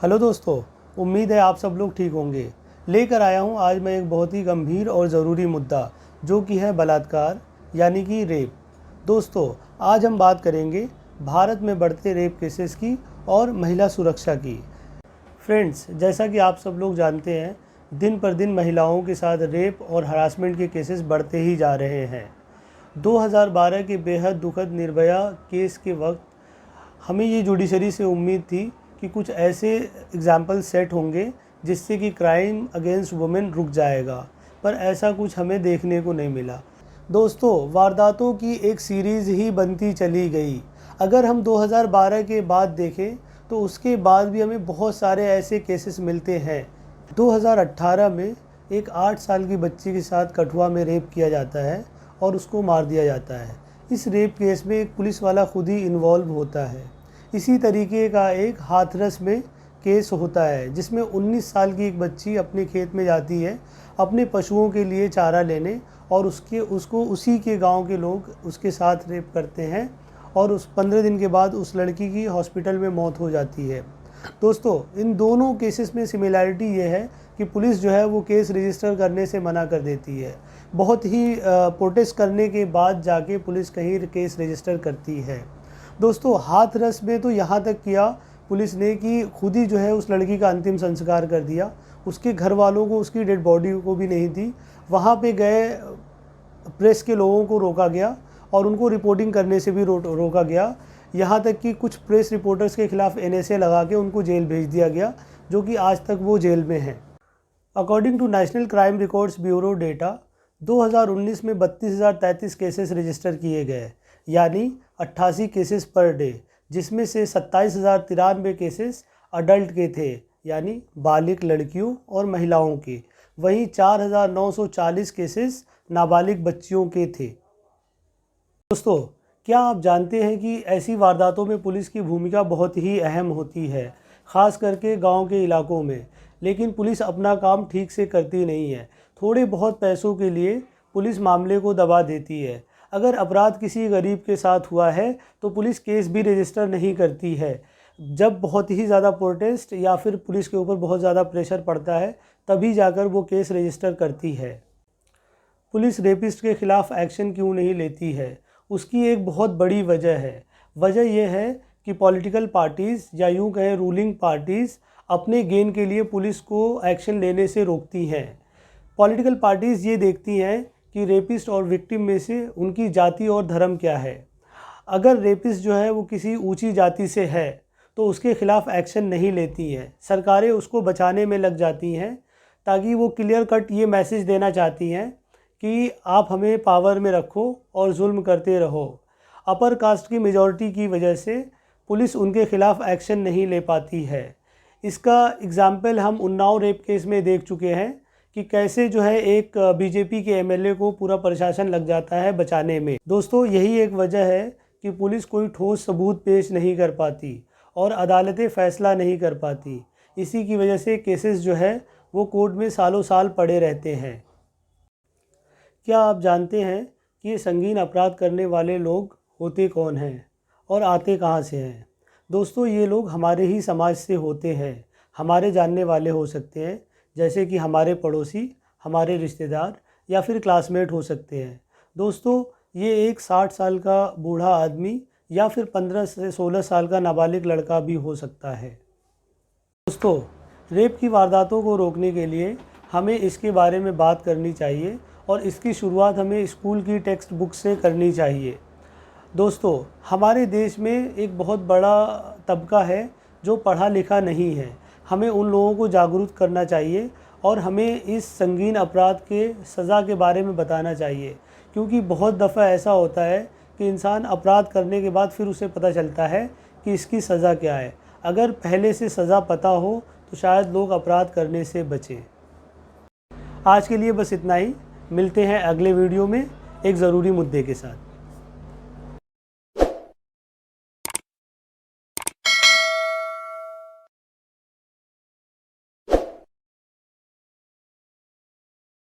Hello दोस्तों, उम्मीद है आप सब लोग ठीक होंगे। लेकर आया हूं आज मैं एक बहुत ही गंभीर और ज़रूरी मुद्दा, जो कि है बलात्कार यानी कि रेप। दोस्तों, आज हम बात करेंगे भारत में बढ़ते रेप केसेस की और महिला सुरक्षा की। फ्रेंड्स, जैसा कि आप सब लोग जानते हैं, दिन पर दिन महिलाओं के साथ रेप और हरासमेंट के केसेस बढ़ते ही जा रहे हैं। 2012 के बेहद दुखद निर्भया केस के वक्त हमें ये जुडिशरी से उम्मीद थी कि कुछ ऐसे एग्जाम्पल सेट होंगे जिससे कि क्राइम अगेंस्ट वुमेन रुक जाएगा, पर ऐसा कुछ हमें देखने को नहीं मिला। दोस्तों, वारदातों की एक सीरीज़ ही बनती चली गई। अगर हम 2012 के बाद देखें तो उसके बाद भी हमें बहुत सारे ऐसे केसेस मिलते हैं। 2018 में एक 8 साल की बच्ची के साथ कठुआ में रेप किया जाता है और उसको मार दिया जाता है। इस रेप केस में एक पुलिस वाला खुद ही इन्वॉल्व होता है। इसी तरीके का एक हाथरस में केस होता है जिसमें 19 साल की एक बच्ची अपने खेत में जाती है अपने पशुओं के लिए चारा लेने, और उसको उसी के गांव के लोग उसके साथ रेप करते हैं और उस 15 दिन के बाद उस लड़की की हॉस्पिटल में मौत हो जाती है। दोस्तों, इन दोनों केसेस में सिमिलैरिटी ये है कि पुलिस जो है वो केस रजिस्टर करने से मना कर देती है। बहुत ही प्रोटेस्ट करने के बाद जाके पुलिस कहीं केस रजिस्टर करती है। दोस्तों, हाथरस में तो यहाँ तक किया पुलिस ने कि खुद ही जो है उस लड़की का अंतिम संस्कार कर दिया। उसके घर वालों को उसकी डेड बॉडी को भी नहीं दी। वहाँ पे गए प्रेस के लोगों को रोका गया और उनको रिपोर्टिंग करने से भी रोका गया। यहाँ तक कि कुछ प्रेस रिपोर्टर्स के खिलाफ NSA लगा के उनको जेल भेज दिया गया, जो कि आज तक वो जेल में हैं। According to national crime records bureau data, 2019 में 32,033 केसेस रजिस्टर किए गए, यानी 88 केसेस पर डे, जिसमें से 27,093 केसेस अडल्ट के थे, यानी बालिग लड़कियों और महिलाओं के। वहीं 4,940 केसेस नाबालिग बच्चियों के थे। दोस्तों, क्या आप जानते हैं कि ऐसी वारदातों में पुलिस की भूमिका बहुत ही अहम होती है, ख़ास करके गांव के इलाकों में। लेकिन पुलिस अपना काम ठीक से करती नहीं है। थोड़े बहुत पैसों के लिए पुलिस मामले को दबा देती है। अगर अपराध किसी गरीब के साथ हुआ है तो पुलिस केस भी रजिस्टर नहीं करती है। जब बहुत ही ज़्यादा प्रोटेस्ट या फिर पुलिस के ऊपर बहुत ज़्यादा प्रेशर पड़ता है, तभी जाकर वो केस रजिस्टर करती है। पुलिस रेपिस्ट के ख़िलाफ़ एक्शन क्यों नहीं लेती है? उसकी एक बहुत बड़ी वजह है। वजह यह है कि पॉलिटिकल पार्टीज़ या यूँ कहें रूलिंग पार्टीज़ अपने गेन के लिए पुलिस को एक्शन लेने से रोकती हैं। पॉलिटिकल पार्टीज़ ये देखती हैं कि रेपिस्ट और विक्टिम में से उनकी जाति और धर्म क्या है। अगर रेपिस्ट जो है वो किसी ऊंची जाति से है तो उसके ख़िलाफ़ एक्शन नहीं लेती हैं। सरकारें उसको बचाने में लग जाती हैं, ताकि वो क्लियर कट ये मैसेज देना चाहती हैं कि आप हमें पावर में रखो और जुल्म करते रहो। अपर कास्ट की मेजॉरिटी की वजह से पुलिस उनके ख़िलाफ़ एक्शन नहीं ले पाती है। इसका एग्ज़ाम्पल हम उन्नाव रेप केस में देख चुके हैं कि कैसे जो है एक बीजेपी के MLA को पूरा प्रशासन लग जाता है बचाने में। दोस्तों, यही एक वजह है कि पुलिस कोई ठोस सबूत पेश नहीं कर पाती और अदालतें फ़ैसला नहीं कर पाती। इसी की वजह से केसेस जो है वो कोर्ट में सालों साल पड़े रहते हैं। क्या आप जानते हैं कि ये संगीन अपराध करने वाले लोग होते कौन हैं और आते कहाँ से हैं? दोस्तों, ये लोग हमारे ही समाज से होते हैं। हमारे जानने वाले हो सकते हैं, जैसे कि हमारे पड़ोसी, हमारे रिश्तेदार या फिर क्लासमेट हो सकते हैं। दोस्तों, ये एक 60 साल का बूढ़ा आदमी या फिर 15 से 16 साल का नाबालिग लड़का भी हो सकता है। दोस्तों, रेप की वारदातों को रोकने के लिए हमें इसके बारे में बात करनी चाहिए और इसकी शुरुआत हमें स्कूल की टेक्स्ट बुक से करनी चाहिए। दोस्तों, हमारे देश में एक बहुत बड़ा तबका है जो पढ़ा लिखा नहीं है। हमें उन लोगों को जागरूक करना चाहिए और हमें इस संगीन अपराध के सज़ा के बारे में बताना चाहिए, क्योंकि बहुत दफ़ा ऐसा होता है कि इंसान अपराध करने के बाद फिर उसे पता चलता है कि इसकी सज़ा क्या है। अगर पहले से सज़ा पता हो तो शायद लोग अपराध करने से बचें। आज के लिए बस इतना ही। मिलते हैं अगले वीडियो में एक ज़रूरी मुद्दे के साथ।